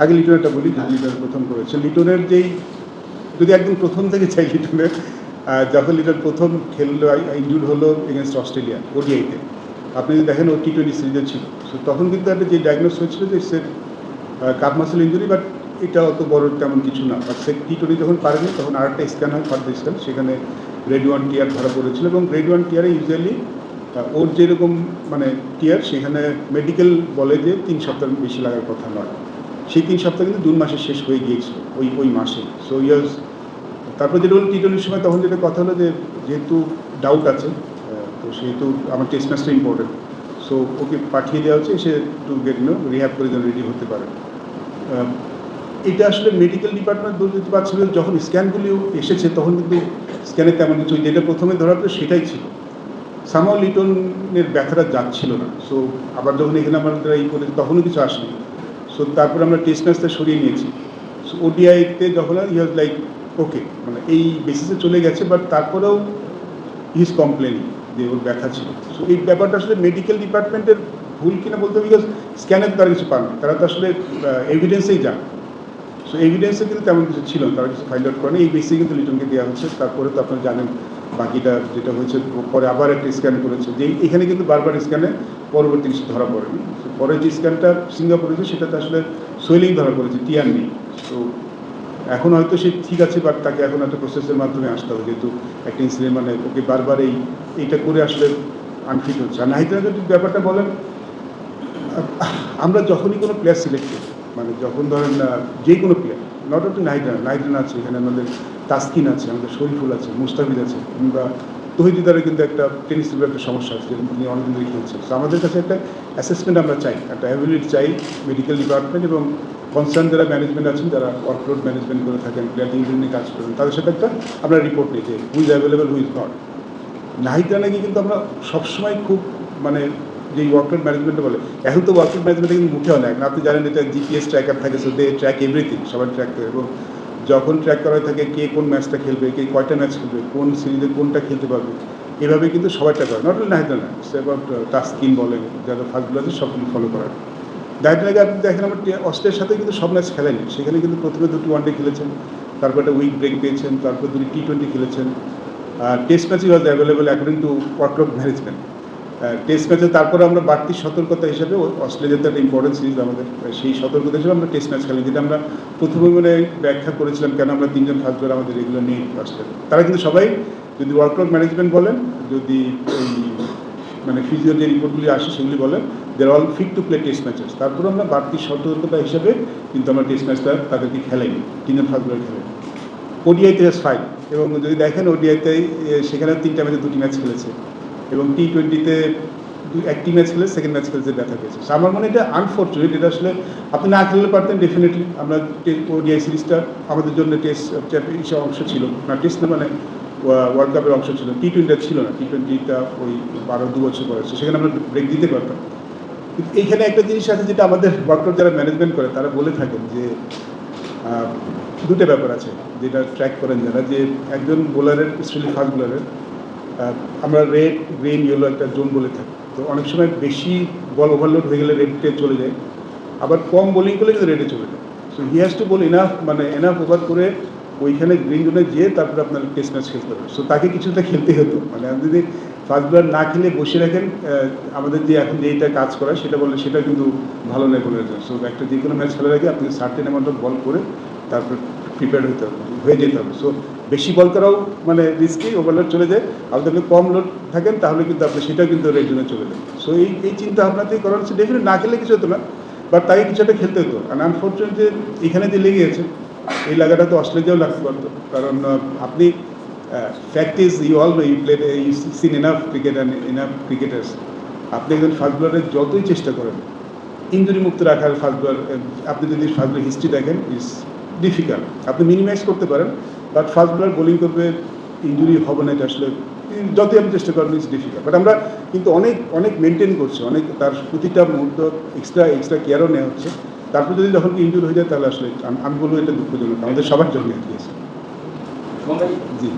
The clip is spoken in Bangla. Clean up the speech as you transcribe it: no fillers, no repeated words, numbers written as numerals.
আগে লিটনটা বলি, লিটন প্রথম করেছে। লিটনের যেই যদি একদম প্রথম থেকে চাই, লিটনের যখন লিটন প্রথম খেললো, ইনজুর্ড হলো এগেনস্ট অস্ট্রেলিয়া ওডিআইতে, আপনি যদি দেখেন ও টি-20 সিরিজে ছিল। সো তখন কিন্তু একটা যে ডায়াগনোস হয়েছিল যে সে কাপ মাসেল ইঞ্জুরি, বাট এটা অত বড় তেমন কিছু না। বাট সে টি-20 যখন পারেনি তখন আরেকটা স্ক্যান হয়, ফার্দার স্ক্যান, সেখানে গ্রেড 1 টিয়ার ধরা পড়েছিল। এবং গ্রেড 1 টিয়ারে ইউজুয়ালি ওর যেরকম মানে টিয়ার, সেখানে মেডিকেল বলে যে 3 সপ্তাহ বেশি লাগার কথা নয়। সেই 3 সপ্তাহ কিন্তু জুন মাসে শেষ হয়ে গিয়েছিল ওই মাসে। সো ইয়ার্স তারপর যেটা হলো টি-20 সময়, তখন যেটা কথা হলো যে যেহেতু ডাউট আছে, তো সেহেতু আমার টেস্ট ম্যাচটা ইম্পর্টেন্ট, সো ওকে পাঠিয়ে দেওয়া হচ্ছে, সে টু গেট রিহ্যাব করে যেন রেডি হতে পারে। এটা আসলে মেডিকেল ডিপার্টমেন্ট দোষ দিতে পারছিল। যখন স্ক্যানগুলি এসেছে তখন কিন্তু স্ক্যানে তেমন কিছু, যেটা প্রথমে ধরা পড়ে সেটাই ছিল। সামাও লিটনের ব্যথাটা যাচ্ছিল না। সো আবার যখন এখানে আমরা করে তখনও কিছু আসেনি। সো তারপরে আমরা টেস্ট ম্যাচটা সরিয়ে নিয়েছি। সো ওডিআইতে যখন ওয়াজ লাইক ওকে, মানে এই বেসিসে চলে গেছে, বাট তারপরেও ইজ কমপ্লেনিং যে ওর ব্যথা ছিল। সো এই ব্যাপারটা আসলে মেডিকেল ডিপার্টমেন্টের ভুল কিনা বলতে হবে, বিকজ স্ক্যানে তারা কিছু পান না, তারা তো আসলে এভিডেন্সেই যান। সো এভিডেন্সে কিন্তু তেমন কিছু ছিল না, তারা কিছু ফাইন্ড আউট করেনি। এই বেসিসে কিন্তু লিটনকে দেওয়া হচ্ছে। তারপরে তো আপনারা জানেন বাকিটা যেটা হয়েছে, পরে আবার একটা স্ক্যান করেছে, যে এখানে কিন্তু বারবার স্ক্যানে পরবর্তী কিছু ধরা পড়েনি। পরে যে স্ক্যানটা সিঙ্গাপুরে হয়েছে সেটাতে আসলে সোয়েলিং ধরা পড়েছে, টিয়ার নেই। তো এখন হয়তো সে ঠিক আছে, বাট তাকে এখন একটা প্রসেসের মাধ্যমে আসতে হবে, যেহেতু একটা ইনসিডেন্ট, মানে ওকে বারবার এইটা করে আসলে আনফিট হচ্ছে। আর নাহিদ রানার যদি ব্যাপারটা বলেন, আমরা যখনই কোনো প্লেয়ার সিলেক্ট করি, মানে যখন ধরেন যে কোনো player, not only Nahid Rana আছে, এখানে আমাদের তাসকিন আছে, আমাদের শরীফুল আছে, মুস্তাফিজ আছে, কিংবা তহিদিদারের কিন্তু একটা টেনিসের একটা সমস্যা আছে, যেরকম তিনি অনেকদিন ধরে খেলছেন। তো আমাদের কাছে একটা অ্যাসেসমেন্ট আমরা চাই, একটা অ্যাবিলিটি চাই মেডিকেল ডিপার্টমেন্ট এবং কনসার্ন যারা ম্যানেজমেন্ট আছেন, যারা ওয়ার্কলোড ম্যানেজমেন্ট করে থাকেন, প্লেয়ার ইঞ্জুরি নিয়ে কাজ করেন, তাদের সাথে একটা আমরা রিপোর্ট নিই যে who is available, who is not. Nahid রানাকে কিন্তু আমরা সবসময় খুব মানে যে ওয়ার্কলোড ম্যানেজমেন্টে বলে, এখন তো ওয়ার্কলোড ম্যানেজমেন্টে কিন্তু মুখে অনেক, আপনি জানেন এটা জিপিএস ট্র্যাকার থাকে, সো দে ট্র্যাক এভরিথিং, সবাই ট্র্যাক করে। এবং যখন ট্র্যাক করা থাকে কে কোন ম্যাচটা খেলবে, কে কয়টা ম্যাচ খেলবে, কোন সিরিজে কোনটা খেলতে পারবে, এভাবে কিন্তু সবাইটা করে, not only Nahid Rana, say about Taskin বলেন, যারা ফার্স্টগুলো আছে সবগুলো ফলো করার। নাহিদ রানাকে আপনি দেখেন আমার অস্ট্রেলিয়ার সাথে কিন্তু সব ম্যাচ খেলেনি, সেখানে কিন্তু প্রথমে 2টি ওয়ানডে খেলেছেন, তারপর একটা উইক ব্রেক পেয়েছেন, তারপর 2টি টি-20 খেলেছেন। টেস্ট ম্যাচে was available according to workload management. Test ম্যাচে তারপরে আমরা বাড়তি সতর্কতা হিসেবে, অস্ট্রেলিয়াতে একটা ইম্পর্টেন্ট সিরিজ আমাদের, সেই সতর্কতা হিসেবে আমরা টেস্ট ম্যাচ খেলি, যেটা আমরা প্রথমে মানে ব্যাখ্যা করেছিলাম কেন আমরা 3জন ফাস্টবার আমাদের রেগুলার নেই অস্ট্রেলিয়া। তারা কিন্তু সবাই, যদি ওয়ার্কলোড ম্যানেজমেন্ট বলেন, যদি এই মানে ফিজিওর যে রিপোর্টগুলি আসে সেগুলি বলেন, they're all fit to play test matches. তারপরে আমরা বাড়তি সতর্কতা হিসেবে কিন্তু আমরা টেস্ট ম্যাচটা তাদেরকে খেলাইনি, 3জন ফাস্টবার খেলে। ওডিআইতে জাস্ট ফাইন, এবং যদি দেখেন ওডিআইতে সেখানে 3টা ম্যাচে 2টি ম্যাচ খেলেছে, এবং টি-20তে 1টি ম্যাচ খেলে সেকেন্ড ম্যাচ খেলতে ব্যথা পেয়েছে। আমার মনে হয় এটা আনফর্চুনেট, এটা আসলে আপনি না খেলতে পারতেন ডেফিনেটলি। আমরা ওডিআই সিরিজটা আমাদের জন্য টেস্ট চ্যাম্পিয়নশিপ অংশ ছিল না, টেস্ট না মানে ওয়ার্ল্ড কাপের অংশ ছিল, টি-20টা ছিল না, টি-20টা ওই 2 বছর পরে, সেখানে আমরা ব্রেক দিতে পারতাম। কিন্তু এইখানে একটা জিনিস আছে যেটা আমাদের ওয়ার্কআউট যারা ম্যানেজমেন্ট করে তারা বলে থাকেন যে 2টা ব্যাপার আছে যেটা ট্র্যাক করেন যারা, যে একজন বোলারের, স্পেশালি ফাস্ট বোলারের, আমরা রেড, গ্রিন, ইয়েলো একটা জোন বলে থাকি। তো অনেক সময় বেশি বল ওভারলোড হয়ে গেলে রেডে চলে যায়, আবার কম বোলিং করলে কিন্তু রেডে চলে যায়। So he has to ball enough, মানে এনাফ ওভার করে ওইখানে গ্রিন জোনে যেয়ে তারপরে আপনার টেস্ট ম্যাচ খেলতে হবে। সো তাকে কিছুটা খেলতে হতো, মানে আপনি যদি ফার্স্ট বোলার না খেলে বসে রাখেন, আমাদের যে এখন যেইটা কাজ করা সেটা বললে সেটা কিন্তু ভালো নয় বলে যায়। সো একটা যে কোনো ম্যাচ খেলার আগে আপনাকে সার্টেন অ্যামাউন্ট অফ বল করে তারপর প্রিপেয়ার হয়ে যেতে হবে। সো বেশি বল করাও মানে রিস্কি, ওভারলোড চলে যায়। আপনি যদি কম লোড থাকেন তাহলে কিন্তু আপনি সেটাও কিন্তু রেড জোনে চলে যায়। সো এই চিন্তা ভাবনাতেই করা হচ্ছে। ডেফিনেট না খেললে কিছু হতো না, বাট তাকে কিছু একটা খেলতে হতো। আর আনফর্চুনেট যে এখানে যে লেগে গেছে, এই লাগাটা তো অস্ট্রেলিয়াও লাগতে পারতো, কারণ আপনি fact is you all know, you played, you seen enough cricket and enough cricketers. আপনি একজন ফাস্ট বোলারের যতই চেষ্টা করেন ইঞ্জুরি মুক্ত রাখার, ফাস্ট বোলার আপনি যদি ফাস্ট বোলার হিস্ট্রি দেখেন, ইজ ডিফিকাল্ট। আপনি মিনিমাইজ করতে পারেন, বাট ফাস্ট বোলার বোলিং করবে, ইঞ্জুরি হবে না, এটা আসলে যতই আপনি চেষ্টা করেন ইজ ডিফিকাল্ট। বাট আমরা কিন্তু অনেক অনেক মেনটেন করছি, অনেক তার প্রতিটা মুহূর্ত এক্সট্রা কেয়ারও নেওয়া হচ্ছে। তারপর যদি যখন ইনজুরি হয়ে যায় তাহলে আসলে আমি বলবো এটা দুঃখজনক আমাদের সবার জন্য। জি।